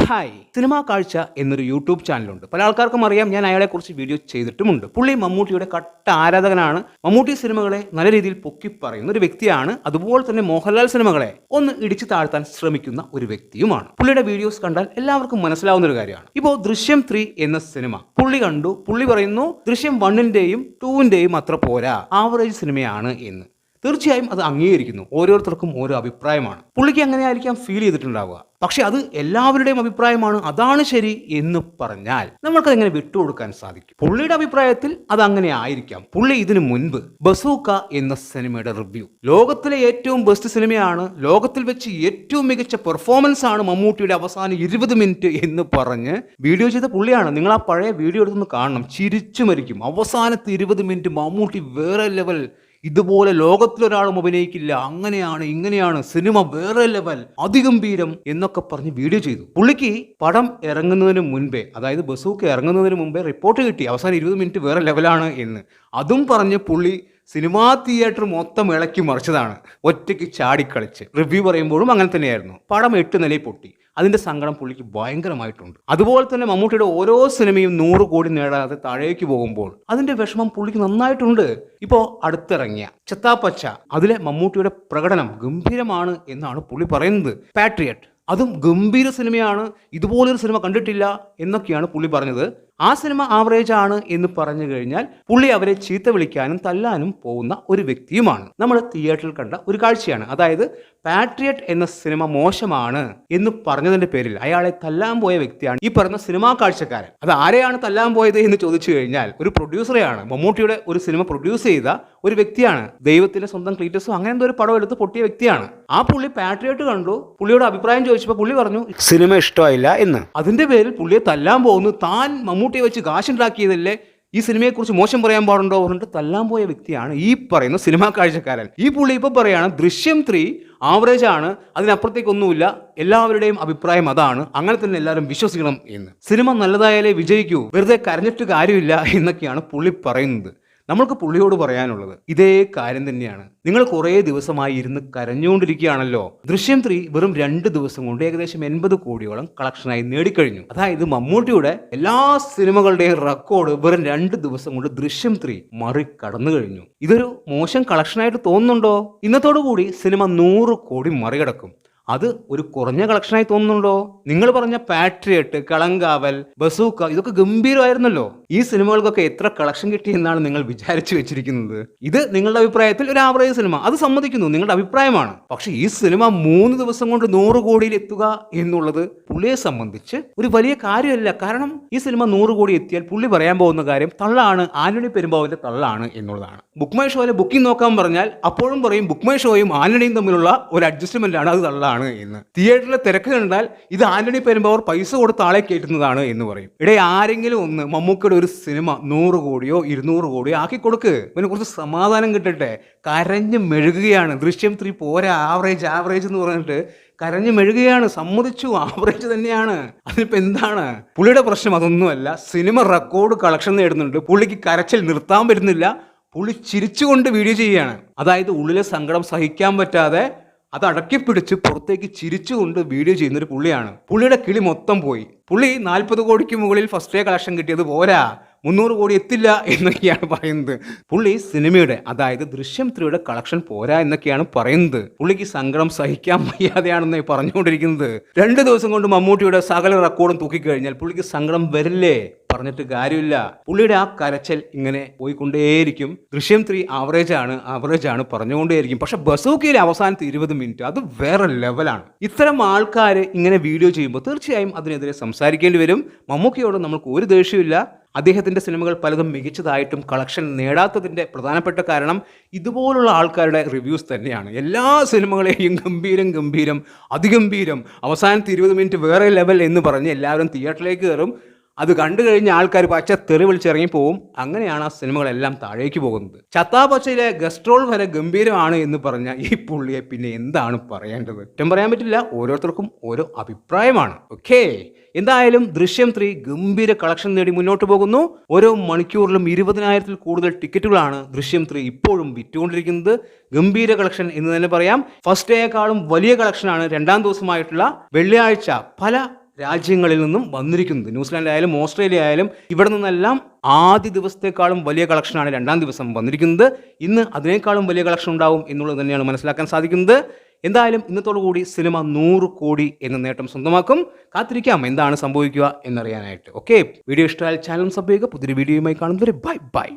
Hi cinema കാഴ്ച എന്നൊരു YouTube ചാനലുണ്ട്. പല ആൾക്കാർക്കും അറിയാം, ഞാൻ അയാളെക്കുറിച്ച് വീഡിയോ ചെയ്തിട്ടുമുണ്ട്. പുള്ളി മമ്മൂട്ടിയുടെ കട്ട ആരാധകനാണ്. മമ്മൂട്ടി സിനിമകളെ നല്ല രീതിയിൽ പൊക്കി പറയുന്ന ഒരു വ്യക്തിയാണ്. അതുപോലെ തന്നെ മോഹൻലാൽ സിനിമകളെ ഒന്ന് ഇടിച്ചു താഴ്ത്താൻ ശ്രമിക്കുന്ന ഒരു വ്യക്തിയുമാണ്. പുള്ളിയുടെ വീഡിയോസ് കണ്ടാൽ എല്ലാവർക്കും മനസ്സിലാവുന്ന ഒരു കാര്യമാണ്. ഇപ്പോൾ ദൃശ്യം 3 എന്ന സിനിമ പുള്ളി കണ്ടു. പുള്ളി പറയുന്നു ദൃശ്യം 1ന്റെയും 2ന്റെയും അത്ര പോരാ, ആവറേജ് സിനിമയാണ് എന്ന്. തീർച്ചയായും അത് അംഗീകരിക്കുന്നു. ഓരോരുത്തർക്കും ഓരോ അഭിപ്രായമാണ്. പുള്ളിക്ക് അങ്ങനെയായിരിക്കാം ഫീൽ ചെയ്തിട്ടുണ്ടാവുക. പക്ഷെ അത് എല്ലാവരുടെയും അഭിപ്രായമാണ്, അതാണ് ശരി എന്ന് പറഞ്ഞാൽ നമ്മൾക്കത് എങ്ങനെ വിട്ടുകൊടുക്കാൻ സാധിക്കും? പുള്ളിയുടെ അഭിപ്രായത്തിൽ അത് അങ്ങനെ ആയിരിക്കാം. പുള്ളി ഇതിനു മുൻപ് ബസൂക്ക എന്ന സിനിമയുടെ റിവ്യൂ, ലോകത്തിലെ ഏറ്റവും ബെസ്റ്റ് സിനിമയാണ്, ലോകത്തിൽ വെച്ച് ഏറ്റവും മികച്ച പെർഫോമൻസ് ആണ് മമ്മൂട്ടിയുടെ അവസാന 20 മിനിറ്റ് എന്ന് പറഞ്ഞ് വീഡിയോ ചെയ്ത പുള്ളിയാണ്. നിങ്ങൾ ആ പഴയ വീഡിയോ എടുത്തൊന്ന് കാണണം, ചിരിച്ചു മരിക്കും. അവസാനത്തെ 20 മിനിറ്റ് മമ്മൂട്ടി വേറെ ലെവൽ, ഇതുപോലെ ലോകത്തിലൊരാളും അഭിനയിക്കില്ല, അങ്ങനെയാണ് ഇങ്ങനെയാണ്, സിനിമ വേറെ ലെവൽ, അതിഗംഭീരം എന്നൊക്കെ പറഞ്ഞ് വീഡിയോ ചെയ്തു. പുള്ളിക്ക് പടം ഇറങ്ങുന്നതിന് മുൻപേ, അതായത് ബസൂക്ക ഇറങ്ങുന്നതിന് മുമ്പേ റിപ്പോർട്ട് കിട്ടി അവസാനം 20 മിനിറ്റ് വേറെ ലെവലാണ് എന്ന്. അതും പറഞ്ഞ് പുള്ളി സിനിമാ തിയേറ്റർ മൊത്തം ഇളക്കി മറിച്ചതാണ്, ഒറ്റയ്ക്ക് ചാടിക്കളിച്ച്. റിവ്യൂ പറയുമ്പോഴും അങ്ങനെ തന്നെയായിരുന്നു. പടം 8 നിലയിൽ പൊട്ടി. അതിന്റെ സങ്കടം പുള്ളിക്ക് ഭയങ്കരമായിട്ടുണ്ട്. അതുപോലെ തന്നെ മമ്മൂട്ടിയുടെ ഓരോ സിനിമയും 100 കോടി നേടാതെ താഴേക്ക് പോകുമ്പോൾ അതിന്റെ വിഷമം പുള്ളിക്ക് നന്നായിട്ടുണ്ട്. ഇപ്പോൾ അടുത്തിറങ്ങിയ ചെത്താപ്പച്ച, അതിലെ മമ്മൂട്ടിയുടെ പ്രകടനം ഗംഭീരമാണ് എന്നാണ് പുള്ളി പറയുന്നത്. പാട്രിയറ്റ്, അതും ഗംഭീര സിനിമയാണ്, ഇതുപോലൊരു സിനിമ കണ്ടിട്ടില്ല എന്നൊക്കെയാണ് പുള്ളി പറഞ്ഞത്. ആ സിനിമ ആവറേജ് ആണ് എന്ന് പറഞ്ഞു കഴിഞ്ഞാൽ പുള്ളി അവരെ ചീത്ത വിളിക്കാനും തല്ലാനും പോകുന്ന ഒരു വ്യക്തിയുമാണ്. നമ്മൾ തിയേറ്ററിൽ കണ്ട ഒരു കാഴ്ചയാണ്. അതായത് പാട്രിയറ്റ് എന്ന സിനിമ മോശമാണ് എന്ന് പറഞ്ഞതിന്റെ പേരിൽ അയാളെ തല്ലാൻ പോയ വ്യക്തിയാണ് ഈ പറയുന്ന സിനിമാ കാഴ്ചക്കാരൻ. അത് ആരെയാണ് തല്ലാൻ പോയത് എന്ന് ചോദിച്ചു കഴിഞ്ഞാൽ ഒരു പ്രൊഡ്യൂസറെയാണ്. മമ്മൂട്ടിയുടെ ഒരു സിനിമ പ്രൊഡ്യൂസ് ചെയ്ത ഒരു വ്യക്തിയാണ്. ദൈവത്തിന്റെ സ്വന്തം ക്ലീറ്റസോ അങ്ങനെ എന്തോ ഒരു പടം എടുത്ത് പൊട്ടിയ വ്യക്തിയാണ്. ആ പുള്ളി പാട്രിയറ്റ് കണ്ടു. പുള്ളിയോട് അഭിപ്രായം ചോദിച്ചപ്പോൾ പുള്ളി പറഞ്ഞു സിനിമ ഇഷ്ടമായില്ല എന്ന്. അതിന്റെ പേരിൽ പുള്ളിയെ തല്ലാൻ പോകുന്നു. താൻ മമ്മൂട്ടിയെ വെച്ച് കാശുണ്ടാക്കിയതല്ലേ, ഈ സിനിമയെക്കുറിച്ച് മോശം പറയാൻ പാടുണ്ടോ പറഞ്ഞിട്ട് തല്ലാൻ പോയ വ്യക്തിയാണ് ഈ പറയുന്ന സിനിമാ കാഴ്ചക്കാരൻ. ഈ പുള്ളി ഇപ്പോൾ പറയാണ് ദൃശ്യം 3 ആവറേജ് ആണ്, അതിനപ്പുറത്തേക്കൊന്നുമില്ല, എല്ലാവരുടെയും അഭിപ്രായം അതാണ്, അങ്ങനെ തന്നെ എല്ലാവരും വിശ്വസിക്കണം എന്ന്. സിനിമ നല്ലതായാലേ വിജയിക്കൂ, വെറുതെ കരഞ്ഞിട്ട് കാര്യമില്ല എന്നൊക്കെയാണ് പുള്ളി പറയുന്നത്. നമ്മൾക്ക് പുള്ളിയോട് പറയാനുള്ളത് ഇതേ കാര്യം തന്നെയാണ്. നിങ്ങൾ കുറേ ദിവസമായി ഇരുന്ന് കരഞ്ഞുകൊണ്ടിരിക്കുകയാണല്ലോ. ദൃശ്യം 3 വെറും 2 ദിവസം കൊണ്ട് ഏകദേശം 80 കോടിയോളം കളക്ഷനായി നേടിക്കഴിഞ്ഞു. അതായത് മമ്മൂട്ടിയുടെ എല്ലാ സിനിമകളുടെയും റെക്കോർഡ് വെറും 2 ദിവസം കൊണ്ട് ദൃശ്യം 3 മറികടന്നു കഴിഞ്ഞു. ഇതൊരു മോശം കളക്ഷനായിട്ട് തോന്നുന്നുണ്ടോ? ഇന്നത്തോടു കൂടി സിനിമ 100 കോടി മറികടക്കും. അത് ഒരു കുറഞ്ഞ കളക്ഷനായി തോന്നുന്നുണ്ടോ? നിങ്ങൾ പറഞ്ഞ പാട്രിയറ്റ്, കളങ്കാവൽ, ബസൂക്ക ഇതൊക്കെ ഗംഭീരമായിരുന്നല്ലോ. ഈ സിനിമകൾക്കൊക്കെ എത്ര കളക്ഷൻ കിട്ടി എന്നാണ് നിങ്ങൾ വിചാരിച്ചു വെച്ചിരിക്കുന്നത്? ഇത് നിങ്ങളുടെ അഭിപ്രായത്തിൽ ഒരു ആവറേജ് സിനിമ, അത് സമ്മതിക്കുന്നു, നിങ്ങളുടെ അഭിപ്രായമാണ്. പക്ഷെ ഈ സിനിമ 3 ദിവസം കൊണ്ട് 100 കോടിയിൽ എത്തുക എന്നുള്ളത് പുള്ളിയെ സംബന്ധിച്ച് ഒരു വലിയ കാര്യമല്ല. കാരണം ഈ സിനിമ 100 കോടി എത്തിയാൽ പുള്ളി പറയാൻ പോകുന്ന കാര്യം തള്ളാണ്, ആന്റണി പെരുമ്പാവൂരിന്റെ തള്ളാണ് എന്നുള്ളതാണ്. ബുക്ക് മൈ ഷോയിലെ ബുക്കിംഗ് നോക്കാൻ പറഞ്ഞാൽ അപ്പോഴും പറയും ബുക്ക് മൈ ഷോയും ആന്റണിയും തമ്മിലുള്ള ഒരു അഡ്ജസ്റ്റ്മെന്റ് ആണ്, അത് തള്ളാണ് എന്ന്. തിയേറ്ററിലെ തിരക്ക് കണ്ടാൽ ഇത് ആന്റണി പെരുമ്പാവൂർ പൈസ കൊടുത്ത് ആളെ കയറ്റുന്നതാണ് എന്ന് പറയും. ഇടയിൽ ആരെങ്കിലും ഒന്ന് മമ്മൂക്കയുടെ ഒരു സിനിമ 100 കോടിയോ 200 കോടിയോ ആക്കി കൊടുക്ക്, പിന്നെ കുറച്ച് സമാധാനം കിട്ടട്ടെ. കരഞ്ഞ് മെഴുകുകയാണ്. ദൃശ്യം 3 പോരാ, ആവറേജ് എന്ന് പറഞ്ഞിട്ട് കരഞ്ഞു മെഴുകുകയാണ്. സമ്മതിച്ചു, ആവറേജ് തന്നെയാണ്. അതിനിപ്പോ എന്താണ്? പുള്ളിയുടെ പ്രശ്നം അതൊന്നുമല്ല. സിനിമ റെക്കോർഡ് കളക്ഷൻ നേടുന്നുണ്ട്, പുള്ളിക്ക് കരച്ചിൽ നിർത്താൻ പറ്റുന്നില്ല. പുള്ളി ചിരിച്ചുകൊണ്ട് വീഡിയോ ചെയ്യുകയാണ്. അതായത് ഉള്ളിലെ സങ്കടം സഹിക്കാൻ പറ്റാതെ അത് അടക്കി പിടിച്ച് പുറത്തേക്ക് ചിരിച്ചുകൊണ്ട് വീഡിയോ ചെയ്യുന്നൊരു പുള്ളിയാണ്. പുള്ളിയുടെ കിളി മൊത്തം പോയി. പുള്ളി 40 കോടിക്ക് മുകളിൽ ഫസ്റ്റ് ഡേ കളക്ഷൻ കിട്ടിയത് പോരാ, 300 കോടി എത്തില്ല എന്നൊക്കെയാണ് പറയുന്നത്. പുള്ളി സിനിമയുടെ, അതായത് ദൃശ്യം 3യുടെ കളക്ഷൻ പോരാ എന്നൊക്കെയാണ് പറയുന്നത്. പുള്ളിക്ക് സങ്കടം സഹിക്കാൻ വയ്യാതെയാണെന്ന് പറഞ്ഞുകൊണ്ടിരിക്കുന്നത്. 2 ദിവസം കൊണ്ട് മമ്മൂട്ടിയുടെ സകല റെക്കോർഡും തൂക്കിക്കഴിഞ്ഞാൽ പുള്ളിക്ക് സങ്കടം വരില്ലേ? പറഞ്ഞിട്ട് കാര്യമില്ല. പുള്ളിയുടെ ആ കരച്ചൽ ഇങ്ങനെ പോയിക്കൊണ്ടേയിരിക്കും. ദൃശ്യം 3 ആവറേജ് ആണ് പറഞ്ഞുകൊണ്ടേയിരിക്കും. പക്ഷെ ബസൂക്കയിലെ അവസാനത്തെ 20 മിനിറ്റ് അത് വേറെ ലെവലാണ്. ഇത്തരം ആൾക്കാർ ഇങ്ങനെ വീഡിയോ ചെയ്യുമ്പോൾ തീർച്ചയായും അതിനെതിരെ സംസാരിക്കേണ്ടി വരും. മമ്മൂക്കയോട് നമ്മൾക്ക് ഒരു ദേഷ്യമില്ല. അദ്ദേഹത്തിൻ്റെ സിനിമകൾ പലതും മികച്ചതായിട്ടും കളക്ഷൻ നേടാത്തതിൻ്റെ പ്രധാനപ്പെട്ട കാരണം ഇതുപോലുള്ള ആൾക്കാരുടെ റിവ്യൂസ് തന്നെയാണ്. എല്ലാ സിനിമകളെയും ഗംഭീരം, അതിഗംഭീരം, അവസാനത്തെ 20 മിനിറ്റ് വേറെ ലെവൽ എന്ന് പറഞ്ഞ് എല്ലാവരും തിയേറ്ററിലേക്ക് കയറും. അത് കണ്ടു കഴിഞ്ഞ ആൾക്കാർ പച്ച തെറി വിളിച്ചിറങ്ങി പോവും. അങ്ങനെയാണ് ആ സിനിമകളെല്ലാം താഴേക്ക് പോകുന്നത്. ചത്താപ്പച്ചയിലെ ഗസ്ട്രോൾ വരെ ഗംഭീരമാണ് എന്ന് പറഞ്ഞ ഈ പുള്ളിയെ പിന്നെ എന്താണ് പറയേണ്ടത്? കുറ്റം പറയാൻ പറ്റില്ല, ഓരോരുത്തർക്കും ഓരോ അഭിപ്രായമാണ്. ഓക്കേ, എന്തായാലും ദൃശ്യം 3 ഗംഭീര കളക്ഷൻ നേടി മുന്നോട്ട് പോകുന്നു. ഓരോ മണിക്കൂറിലും 20,000-ൽ കൂടുതൽ ടിക്കറ്റുകളാണ് ദൃശ്യം 3 ഇപ്പോഴും വിറ്റുകൊണ്ടിരിക്കുന്നത്. ഗംഭീര കളക്ഷൻ എന്ന് തന്നെ പറയാം. ഫസ്റ്റ് ഡേയേക്കാളും വലിയ കളക്ഷനാണ് 2ാം ദിവസമായിട്ടുള്ള വെള്ളിയാഴ്ച പല രാജ്യങ്ങളിൽ നിന്നും വന്നിരിക്കുന്നത്. ന്യൂസിലാൻഡ് ആയാലും ഓസ്ട്രേലിയ ആയാലും ഇവിടെ നിന്നെല്ലാം ആദ്യ ദിവസത്തെക്കാളും വലിയ കളക്ഷനാണ് രണ്ടാം ദിവസം വന്നിരിക്കുന്നത്. ഇന്ന് അതിനേക്കാളും വലിയ കളക്ഷൻ ഉണ്ടാവും എന്നുള്ളത് തന്നെയാണ് മനസ്സിലാക്കാൻ സാധിക്കുന്നത്. എന്തായാലും ഇന്നത്തോടു കൂടി സിനിമ 100 കോടി എന്ന നേട്ടം സ്വന്തമാക്കും. കാത്തിരിക്കാം എന്താണ് സംഭവിക്കുക എന്നറിയാനായിട്ട്. ഓക്കെ, വീഡിയോ ഇഷ്ടമായാൽ ചാനൽ സബ് ചെയ്യുക. പുതിയൊരു വീഡിയോയുമായി കാണുന്നവരെ ബൈ ബൈ.